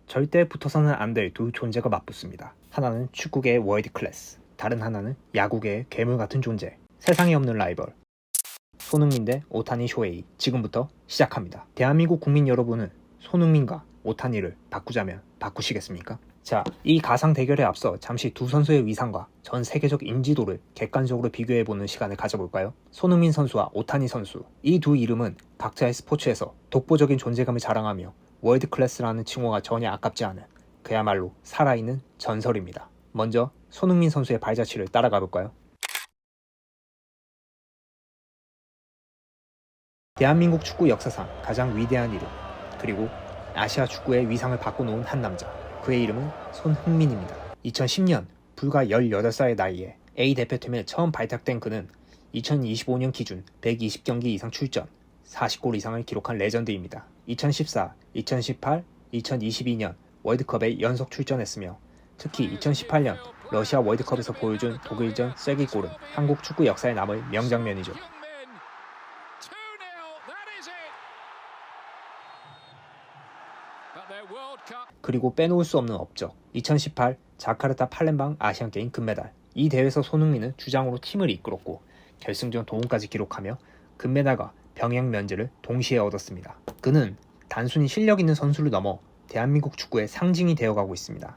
절대 붙어서는 안 될 두 존재가 맞붙습니다. 하나는 축구계의 월드 클래스, 다른 하나는 야구계의 괴물 같은 존재. 세상에 없는 라이벌. 손흥민 대 오타니 쇼헤이. 지금부터 시작합니다. 대한민국 국민 여러분은 손흥민과 오타니를 바꾸자면 바꾸시겠습니까? 자, 이 가상 대결에 앞서 잠시 두 선수의 위상과 전 세계적 인지도를 객관적으로 비교해보는 시간을 가져볼까요? 손흥민 선수와 오타니 선수, 이 두 이름은 각자의 스포츠에서 독보적인 존재감을 자랑하며 월드클래스라는 칭호가 전혀 아깝지 않은 그야말로 살아있는 전설입니다. 먼저 손흥민 선수의 발자취를 따라가 볼까요? 대한민국 축구 역사상 가장 위대한 이름, 그리고 아시아 축구의 위상을 바꿔놓은 한 남자, 그의 이름은 손흥민입니다. 2010년 불과 18살의 나이에 A 대표팀에 처음 발탁된 그는 2025년 기준 120경기 이상 출전, 40골 이상을 기록한 레전드입니다. 2014, 2018, 2022년 월드컵에 연속 출전했으며 특히 2018년 러시아 월드컵에서 보여준 독일전 쐐기골은 한국 축구 역사에 남을 명장면이죠. 그리고 빼놓을 수 없는 업적, 2018 자카르타 팔렘방 아시안게임 금메달. 이 대회에서 손흥민은 주장으로 팀을 이끌었고 결승전 도움까지 기록하며 금메달과 병역 면제를 동시에 얻었습니다. 그는 단순히 실력 있는 선수를 넘어 대한민국 축구의 상징이 되어가고 있습니다.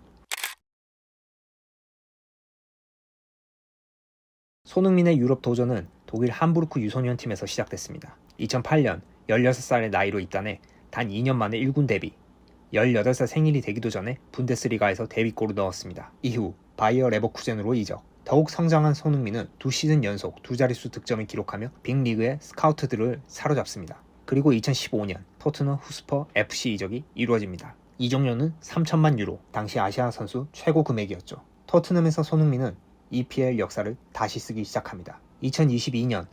손흥민의 유럽 도전은 독일 함부르크 유소년 팀에서 시작됐습니다. 2008년 16살의 나이로 입단해 단 2년 만에 1군 데뷔, 18살 생일이 되기도 전에 분데스리가에서 데뷔골을 넣었습니다. 이후 바이어 레버쿠젠으로 이적. 더욱 성장한 손흥민은 2시즌 연속 두 자릿수 득점을 기록하며 빅리그의 스카우트들을 사로잡습니다. 그리고 2015년 토트넘 후스퍼 FC 이적이 이루어집니다. 이적료는 3천만 유로, 당시 아시아 선수 최고 금액이었죠. 토트넘에서 손흥민은 EPL 역사를 다시 쓰기 시작합니다. 2022년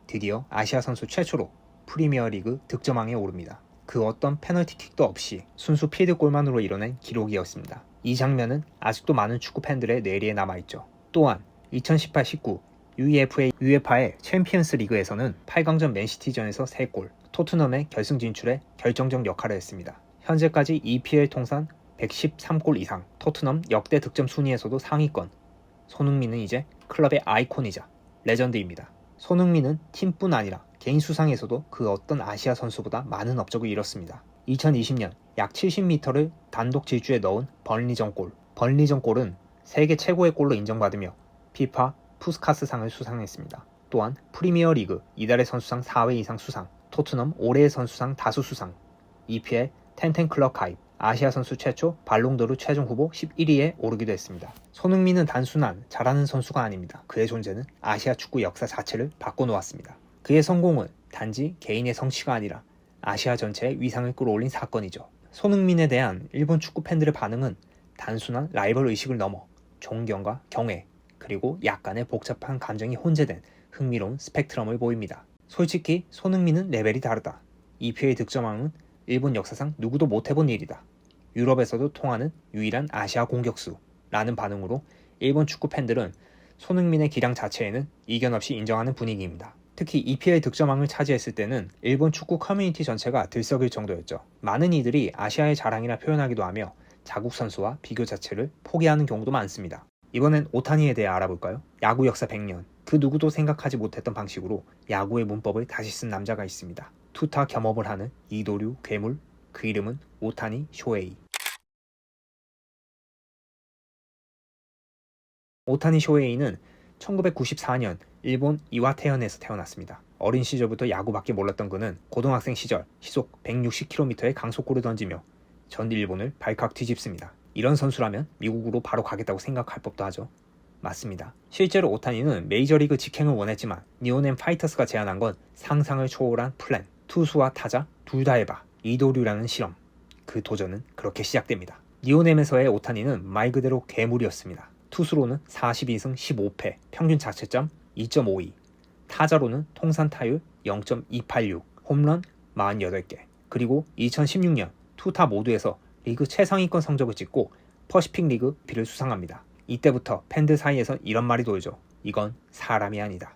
드디어 아시아 선수 최초로 프리미어리그 득점왕에 오릅니다. 그 어떤 페널티킥도 없이 순수 필드골만으로 이뤄낸 기록이었습니다. 이 장면은 아직도 많은 축구 팬들의 뇌리에 남아있죠. 또한 2018-19 UEFA의 챔피언스 리그에서는 8강전 맨시티전에서 3골, 토트넘의 결승 진출에 결정적 역할을 했습니다. 현재까지 EPL 통산 113골 이상, 토트넘 역대 득점 순위에서도 상위권. 손흥민은 이제 클럽의 아이콘이자 레전드입니다. 손흥민은 팀뿐 아니라 개인 수상에서도 그 어떤 아시아 선수보다 많은 업적을 이뤘습니다. 2020년 약 70m를 단독 질주에 넣은 번리전 골. 번리전 골은 세계 최고의 골로 인정받으며 피파 푸스카스상을 수상했습니다. 또한 프리미어리그 이달의 선수상 4회 이상 수상, 토트넘 올해의 선수상 다수 수상, EPL 텐텐클럽 가입, 아시아 선수 최초 발롱도르 최종 후보 11위에 오르기도 했습니다. 손흥민은 단순한 잘하는 선수가 아닙니다. 그의 존재는 아시아 축구 역사 자체를 바꿔놓았습니다. 그의 성공은 단지 개인의 성취가 아니라 아시아 전체의 위상을 끌어올린 사건이죠. 손흥민에 대한 일본 축구 팬들의 반응은 단순한 라이벌 의식을 넘어 존경과 경애, 그리고 약간의 복잡한 감정이 혼재된 흥미로운 스펙트럼을 보입니다. 솔직히 손흥민은 레벨이 다르다. EPL 득점왕은 일본 역사상 누구도 못해본 일이다. 유럽에서도 통하는 유일한 아시아 공격수 라는 반응으로 일본 축구 팬들은 손흥민의 기량 자체에는 이견 없이 인정하는 분위기입니다. 특히 EPL 득점왕을 차지했을 때는 일본 축구 커뮤니티 전체가 들썩일 정도였죠. 많은 이들이 아시아의 자랑이라 표현하기도 하며 자국 선수와 비교 자체를 포기하는 경우도 많습니다. 이번엔 오타니에 대해 알아볼까요? 야구 역사 100년, 그 누구도 생각하지 못했던 방식으로 야구의 문법을 다시 쓴 남자가 있습니다. 투타 겸업을 하는 이도류 괴물, 그 이름은 오타니 쇼헤이. 오타니 쇼헤이는 1994년 일본 이와테현에서 태어났습니다. 어린 시절부터 야구밖에 몰랐던 그는 고등학생 시절 시속 160km의 강속구를 던지며 전 일본을 발칵 뒤집습니다. 이런 선수라면 미국으로 바로 가겠다고 생각할 법도 하죠. 맞습니다. 실제로 오타니는 메이저리그 직행을 원했지만 니온엠 파이터스가 제안한 건 상상을 초월한 플랜. 투수와 타자 둘 다 해봐. 이도류라는 실험. 그 도전은 그렇게 시작됩니다. 니온엠에서의 오타니는 말 그대로 괴물이었습니다. 투수로는 42승 15패, 평균 자책점 2.52, 타자로는 통산 타율 0.286, 홈런 48개, 그리고 2016년 투타 모두에서 리그 최상위권 성적을 찍고 퍼시픽 리그 B를 수상합니다. 이때부터 팬들 사이에서 이런 말이 돌죠. 이건 사람이 아니다.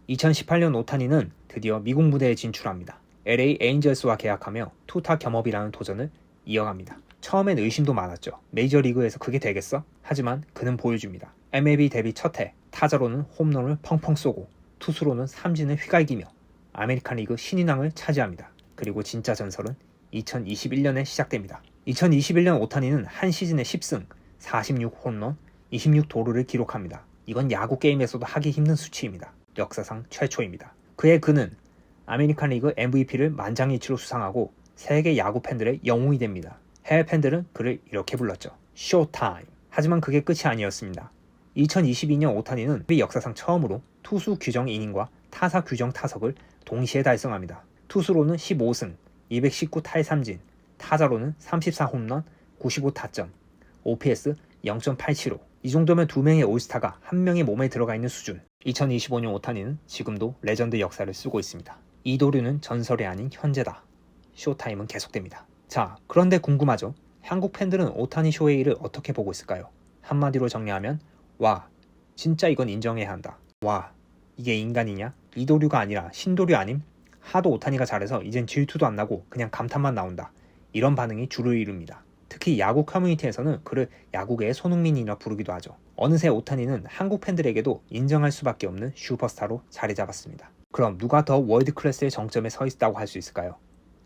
2018년 오타니는 드디어 미국 무대에 진출합니다. LA 에인절스와 계약하며 투타 겸업이라는 도전을 이어갑니다. 처음엔 의심도 많았죠. 메이저리그에서 그게 되겠어? 하지만 그는 보여줍니다. MLB 데뷔 첫해 타자로는 홈런을 펑펑 쏘고 투수로는 삼진을 휘갈기며 아메리칸 리그 신인왕을 차지합니다. 그리고 진짜 전설은 2021년에 시작됩니다. 2021년 오타니는 한 시즌에 10승, 46홈런, 26도루를 기록합니다. 이건 야구 게임에서도 하기 힘든 수치입니다. 역사상 최초입니다. 그는 아메리칸 리그 MVP를 만장일치로 수상하고 세계 야구 팬들의 영웅이 됩니다. 해외 팬들은 그를 이렇게 불렀죠. 쇼타임. 하지만 그게 끝이 아니었습니다. 2022년 오타니는 역사상 처음으로 투수 규정 이닝과 타사 규정 타석을 동시에 달성합니다. 투수로는 15승, 219 탈삼진, 타자로는 34홈런, 95타점, OPS 0.875. 이 정도면 두 명의 올스타가 한 명의 몸에 들어가 있는 수준. 2025년 오타니는 지금도 레전드 역사를 쓰고 있습니다. 이도류는 전설이 아닌 현재다. 쇼타임은 계속됩니다. 자, 그런데 궁금하죠? 한국 팬들은 오타니 쇼헤이를 어떻게 보고 있을까요? 한마디로 정리하면 와, 진짜 이건 인정해야 한다. 와, 이게 인간이냐? 이도류가 아니라 신도류 아님? 하도 오타니가 잘해서 이젠 질투도 안 나고 그냥 감탄만 나온다. 이런 반응이 주를 이룹니다. 특히 야구 커뮤니티에서는 그를 야구계의 손흥민이라 부르기도 하죠. 어느새 오타니는 한국 팬들에게도 인정할 수밖에 없는 슈퍼스타로 자리 잡았습니다. 그럼 누가 더 월드 클래스의 정점에 서 있다고 할 수 있을까요?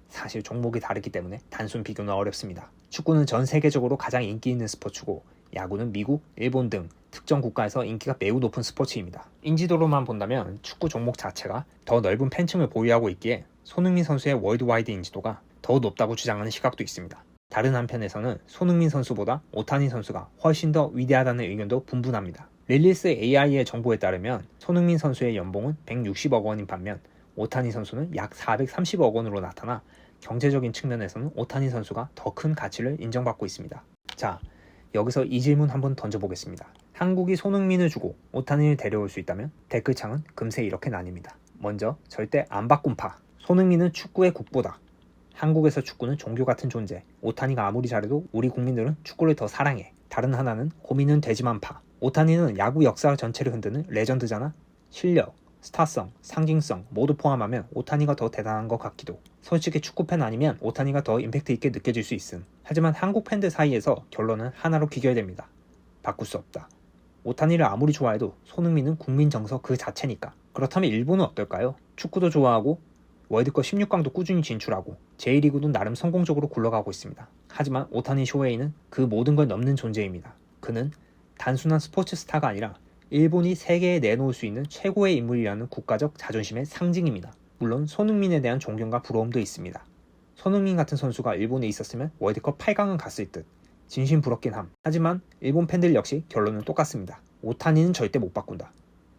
사실 종목이 다르기 때문에 단순 비교는 어렵습니다. 축구는 전 세계적으로 가장 인기 있는 스포츠고 야구는 미국, 일본 등 특정 국가에서 인기가 매우 높은 스포츠입니다. 인지도로만 본다면 축구 종목 자체가 더 넓은 팬층을 보유하고 있기에 손흥민 선수의 월드와이드 인지도가 더 높다고 주장하는 시각도 있습니다. 다른 한편에서는 손흥민 선수보다 오타니 선수가 훨씬 더 위대하다는 의견도 분분합니다. 릴리스 AI의 정보에 따르면 손흥민 선수의 연봉은 160억 원인 반면 오타니 선수는 약 430억 원으로 나타나 경제적인 측면에서는 오타니 선수가 더 큰 가치를 인정받고 있습니다. 자, 여기서 이 질문 한번 던져보겠습니다. 한국이 손흥민을 주고 오타니를 데려올 수 있다면? 댓글창은 금세 이렇게 나뉩니다. 먼저 절대 안 바꾼파. 손흥민은 축구의 국보다. 한국에서 축구는 종교 같은 존재. 오타니가 아무리 잘해도 우리 국민들은 축구를 더 사랑해. 다른 하나는 고민은 되지만파. 오타니는 야구 역사 전체를 흔드는 레전드잖아. 실력, 스타성, 상징성 모두 포함하면 오타니가 더 대단한 것 같기도. 솔직히 축구팬 아니면 오타니가 더 임팩트 있게 느껴질 수 있음. 하지만 한국 팬들 사이에서 결론은 하나로 귀결됩니다. 바꿀 수 없다. 오타니를 아무리 좋아해도 손흥민은 국민 정서 그 자체니까. 그렇다면 일본은 어떨까요? 축구도 좋아하고 월드컵 16강도 꾸준히 진출하고 J리그도 나름 성공적으로 굴러가고 있습니다. 하지만 오타니 쇼헤이는 그 모든 걸 넘는 존재입니다. 그는 단순한 스포츠 스타가 아니라 일본이 세계에 내놓을 수 있는 최고의 인물이라는 국가적 자존심의 상징입니다. 물론 손흥민에 대한 존경과 부러움도 있습니다. 손흥민 같은 선수가 일본에 있었으면 월드컵 8강은 갔을 듯. 진심 부럽긴 함. 하지만 일본 팬들 역시 결론은 똑같습니다. 오타니는 절대 못 바꾼다.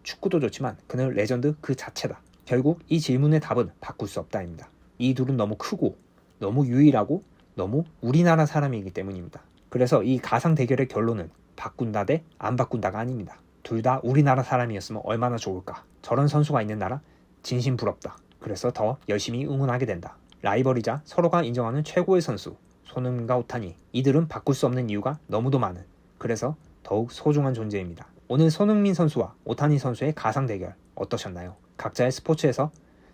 축구도 좋지만 그는 레전드 그 자체다. 결국 이 질문의 답은 바꿀 수 없다입니다. 이 둘은 너무 크고 너무 유일하고 너무 우리나라 사람이기 때문입니다. 그래서 이 가상 대결의 결론은 바꾼다 대 안 바꾼다가 아닙니다. 둘 다 우리나라 사람이었으면 얼마나 좋을까. 저런 선수가 있는 나라 진심 부럽다. 그래서 더 열심히 응원하게 된다. 라이벌이자 서로가 인정하는 최고의 선수 손흥민과 오타니. 이들은 바꿀 수 없는 이유가 너무도 많은, 그래서 더욱 소중한 존재입니다. 오늘 손흥민 선수와 오타니 선수의 가상 대결 어떠셨나요? 각자의 스포츠에서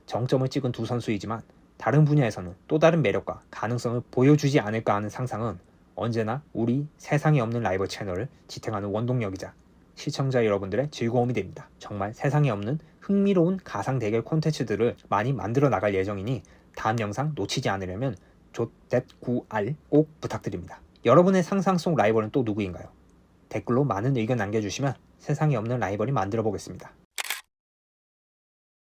정점을 찍은 두 선수이지만 다른 분야에서는 또 다른 매력과 가능성을 보여주지 않을까 하는 상상은 언제나 우리 세상에 없는 라이벌 채널을 지탱하는 원동력이자 시청자 여러분들의 즐거움이 됩니다. 정말 세상에 없는 흥미로운 가상 대결 콘텐츠들을 많이 만들어 나갈 예정이니 다음 영상 놓치지 않으려면 조.9알 꼭 부탁드립니다. 여러분의 상상 속 라이벌은 또 누구인가요? 댓글로 많은 의견 남겨주시면 세상에 없는 라이벌이 만들어 보겠습니다.